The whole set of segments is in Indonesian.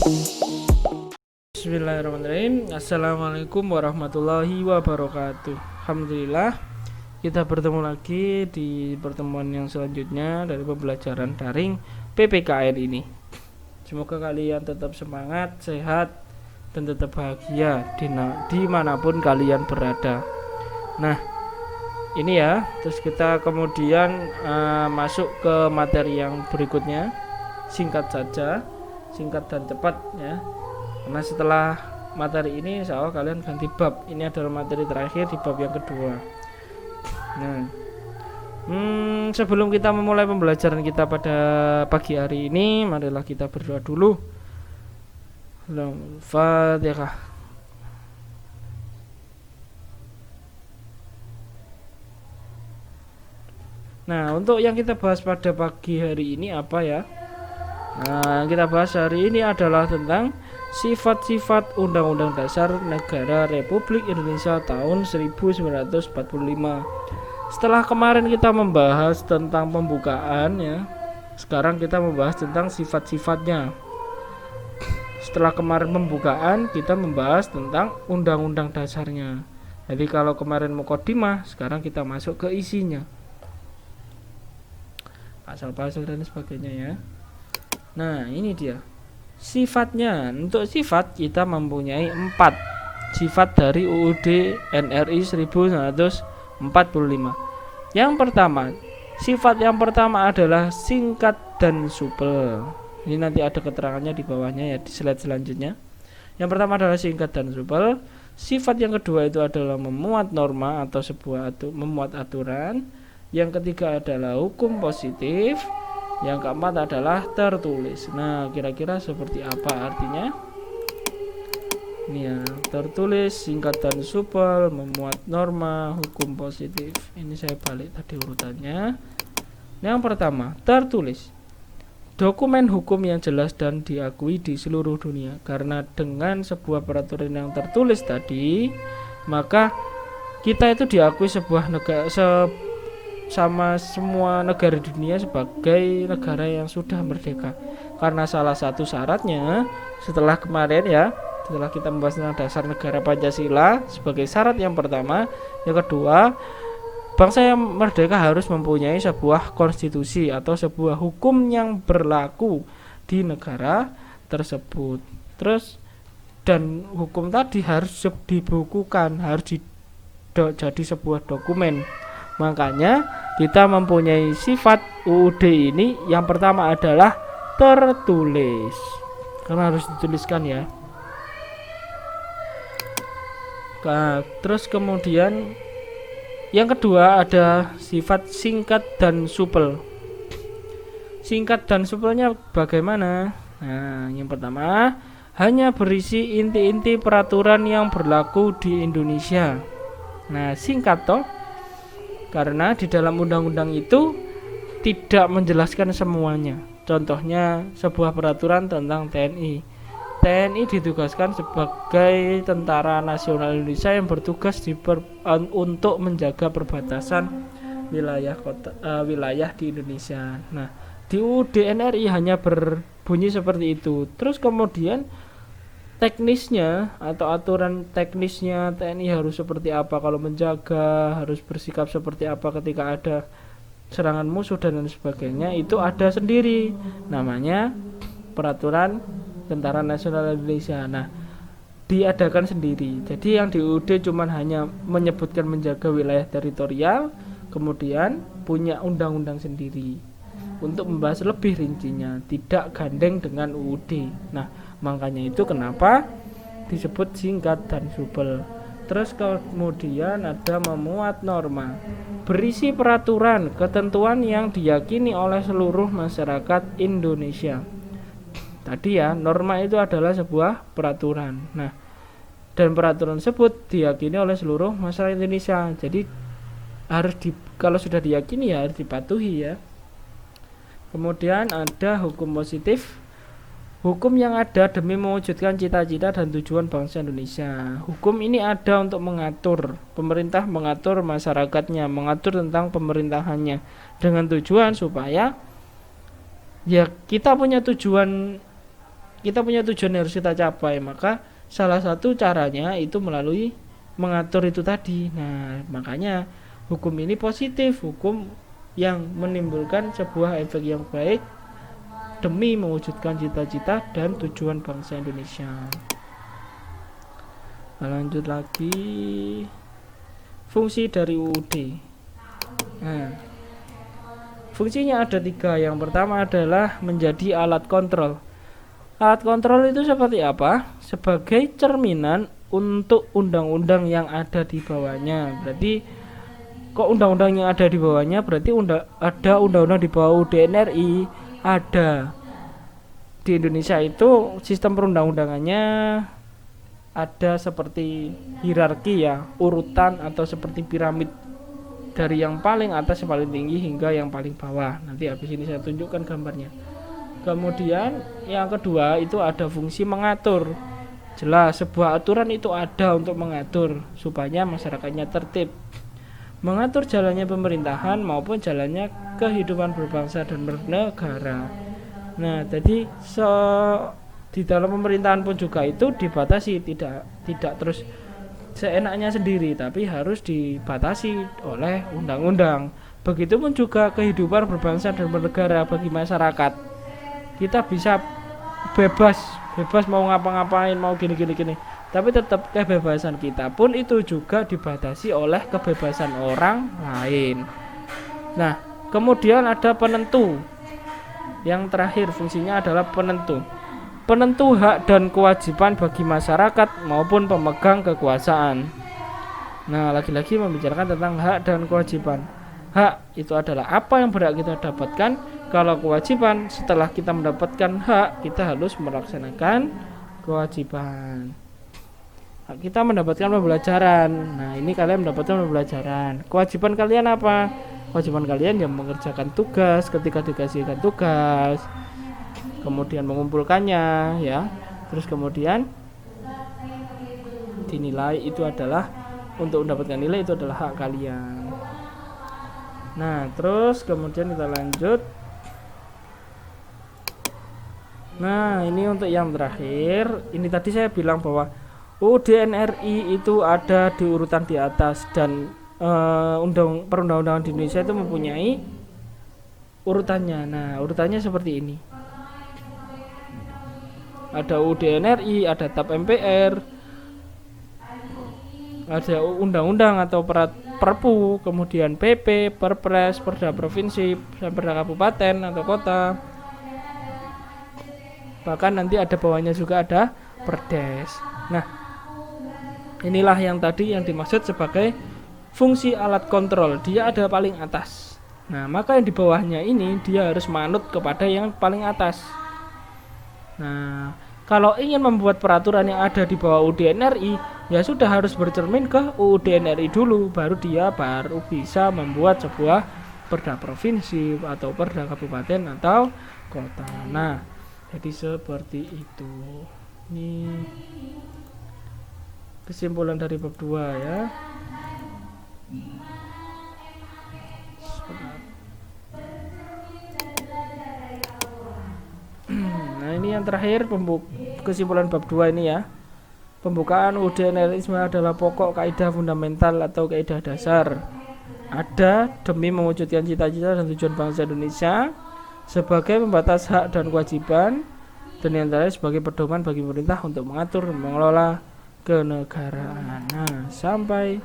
Bismillahirrahmanirrahim. Assalamualaikum warahmatullahi wabarakatuh. Alhamdulillah kita bertemu lagi di pertemuan yang selanjutnya dari pembelajaran daring PPKN ini. Semoga kalian tetap semangat, sehat, dan tetap bahagia dimanapun kalian berada. Nah, ini ya, terus kita kemudian masuk ke materi yang berikutnya. Singkat saja, singkat dan cepat ya. Karena setelah materi ini insya Allah kalian ganti bab. Ini adalah materi terakhir di bab yang kedua. Nah, sebelum kita memulai pembelajaran kita pada pagi hari ini, marilah kita berdoa dulu. Al-Fatihah. Nah, untuk yang kita bahas pada pagi hari ini apa ya? Nah, yang kita bahas hari ini adalah tentang sifat-sifat Undang-Undang Dasar Negara Republik Indonesia tahun 1945. Setelah kemarin kita membahas tentang pembukaan ya, sekarang kita membahas tentang sifat-sifatnya. Setelah kemarin pembukaan, kita membahas tentang Undang-Undang Dasarnya. Jadi kalau kemarin mukadimah, sekarang kita masuk ke isinya, pasal-pasal dan sebagainya ya. Nah, ini dia sifatnya. Untuk sifat kita mempunyai 4 sifat dari UUD NRI 1945. Yang pertama, sifat yang pertama adalah singkat dan supel. Ini nanti ada keterangannya di bawahnya ya, di slide selanjutnya. Yang pertama adalah singkat dan supel. Sifat yang kedua itu adalah memuat norma atau memuat aturan. Yang ketiga adalah hukum positif. Yang keempat adalah tertulis. Nah, kira-kira seperti apa artinya? Ini ya, tertulis, singkat dan supel, memuat norma, hukum positif. Ini saya balik tadi urutannya. Yang pertama, tertulis. Dokumen hukum yang jelas dan diakui di seluruh dunia. Karena dengan sebuah peraturan yang tertulis tadi, maka kita itu diakui sebuah negara sama semua negara di dunia sebagai negara yang sudah merdeka. Karena salah satu syaratnya setelah kemarin ya, setelah kita membahas tentang dasar negara Pancasila sebagai syarat yang pertama, yang kedua, bangsa yang merdeka harus mempunyai sebuah konstitusi atau sebuah hukum yang berlaku di negara tersebut. Terus dan hukum tadi harus dibukukan, harus jadi sebuah dokumen. Makanya kita mempunyai sifat UUD ini. Yang pertama adalah tertulis, karena harus dituliskan ya. Terus kemudian yang kedua ada sifat singkat dan supel. Singkat dan supelnya bagaimana? Nah, yang pertama hanya berisi inti-inti peraturan yang berlaku di Indonesia. Nah, singkat toh, karena di dalam undang-undang itu tidak menjelaskan semuanya. Contohnya sebuah peraturan tentang TNI. TNI ditugaskan sebagai tentara nasional Indonesia yang bertugas untuk menjaga perbatasan wilayah di Indonesia. Nah, di UUD NRI hanya berbunyi seperti itu. Terus kemudian teknisnya atau aturan teknisnya TNI harus seperti apa kalau menjaga, harus bersikap seperti apa ketika ada serangan musuh dan lain sebagainya, itu ada sendiri namanya peraturan Tentara Nasional Indonesia. Nah, diadakan sendiri. Jadi yang di UUD cuman hanya menyebutkan menjaga wilayah teritorial, kemudian punya undang-undang sendiri untuk membahas lebih rincinya, tidak gandeng dengan UUD. Nah, makanya itu kenapa disebut singkat dan supel. Terus kemudian ada memuat norma, berisi peraturan, ketentuan yang diyakini oleh seluruh masyarakat Indonesia. Tadi ya, norma itu adalah sebuah peraturan. Nah, dan peraturan tersebut diyakini oleh seluruh masyarakat Indonesia. Jadi harus kalau sudah diyakini ya harus dipatuhi ya. Kemudian ada hukum positif. Hukum yang ada demi mewujudkan cita-cita dan tujuan bangsa Indonesia. Hukum ini ada untuk mengatur, pemerintah mengatur masyarakatnya, mengatur tentang pemerintahannya dengan tujuan supaya ya kita punya tujuan kita punya tujuan yang harus kita capai, maka salah satu caranya itu melalui mengatur itu tadi. Nah, makanya hukum ini positif, hukum yang menimbulkan sebuah efek yang baik demi mewujudkan cita-cita dan tujuan bangsa Indonesia. Lanjut lagi, fungsi dari UUD. Nah, fungsinya ada 3. Yang pertama adalah menjadi alat kontrol. Alat kontrol itu seperti apa? Sebagai cerminan untuk undang-undang yang ada di bawahnya. Berarti kok undang-undang yang ada di bawahnya, berarti ada undang-undang di bawah UUD NRI. Ada. Di Indonesia itu sistem perundang-undangannya ada seperti hierarki ya, urutan atau seperti piramid, dari yang paling atas yang paling tinggi hingga yang paling bawah. Nanti habis ini saya tunjukkan gambarnya. Kemudian yang kedua itu ada fungsi mengatur. Jelas, sebuah aturan itu ada untuk mengatur supaya masyarakatnya tertib, mengatur jalannya pemerintahan maupun jalannya kehidupan berbangsa dan bernegara. Nah, jadi di dalam pemerintahan pun juga itu dibatasi, tidak terus seenaknya sendiri, tapi harus dibatasi oleh undang-undang. Begitupun juga kehidupan berbangsa dan bernegara bagi masyarakat. Kita bisa bebas mau ngapa-ngapain, mau gini, tapi tetap kebebasan kita pun itu juga dibatasi oleh kebebasan orang lain. Nah, kemudian ada penentu. Yang terakhir fungsinya adalah penentu hak dan kewajiban bagi masyarakat maupun pemegang kekuasaan. Nah, lagi-lagi membicarakan tentang hak dan kewajiban. Hak itu adalah apa yang berhak kita dapatkan. Kalau kewajiban, setelah kita mendapatkan hak, kita harus melaksanakan kewajiban. Hak kita mendapatkan pembelajaran. Nah, ini kalian mendapatkan pembelajaran. Kewajiban kalian apa? Kewajiban kalian yang mengerjakan tugas ketika dikasihkan tugas, kemudian mengumpulkannya ya, terus kemudian dinilai, itu adalah untuk mendapatkan nilai, itu adalah hak kalian. Nah, terus kemudian kita lanjut. Nah, ini untuk yang terakhir. Ini tadi saya bilang bahwa UUD NRI itu ada di urutan di atas, dan perundang-undangan di Indonesia itu mempunyai urutannya. Nah, urutannya seperti ini. Ada UUD NRI, ada TAP MPR, ada undang-undang atau perpu, kemudian PP, Perpres, Perda provinsi, Perda kabupaten atau kota. Bahkan nanti ada bawahnya juga ada Perdes. Nah, inilah yang tadi yang dimaksud sebagai fungsi alat kontrol. Dia ada paling atas. Nah, maka yang di bawahnya ini dia harus manut kepada yang paling atas. Nah, kalau ingin membuat peraturan yang ada di bawah UUD NRI, ya sudah harus bercermin ke UUD NRI dulu, baru bisa membuat sebuah perda provinsi atau perda kabupaten atau kota. Nah, jadi seperti itu. Ini kesimpulan dari bab 2 ya. Nah, ini yang terakhir kesimpulan bab 2 ini ya. Pembukaan UUD NRI adalah pokok kaidah fundamental atau kaidah dasar, ada demi mewujudkan cita-cita dan tujuan bangsa Indonesia sebagai pembatas hak dan kewajiban, dan yang terakhir sebagai pedoman bagi pemerintah untuk mengatur dan mengelola kenegaraan. Nah, sampai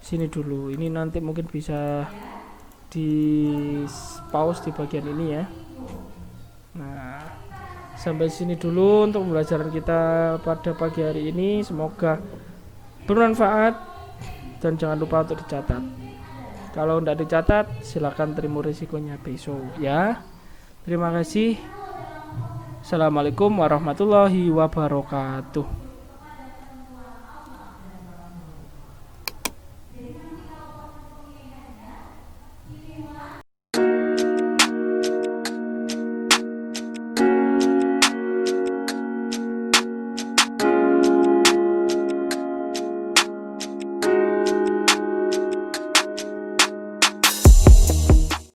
sini dulu. Ini nanti mungkin bisa di pause di bagian ini ya. Nah, sampai sini dulu untuk pembelajaran kita pada pagi hari ini. Semoga bermanfaat dan jangan lupa untuk dicatat. Kalau tidak dicatat, silakan terima risikonya besok ya. Terima kasih. Assalamualaikum warahmatullahi wabarakatuh.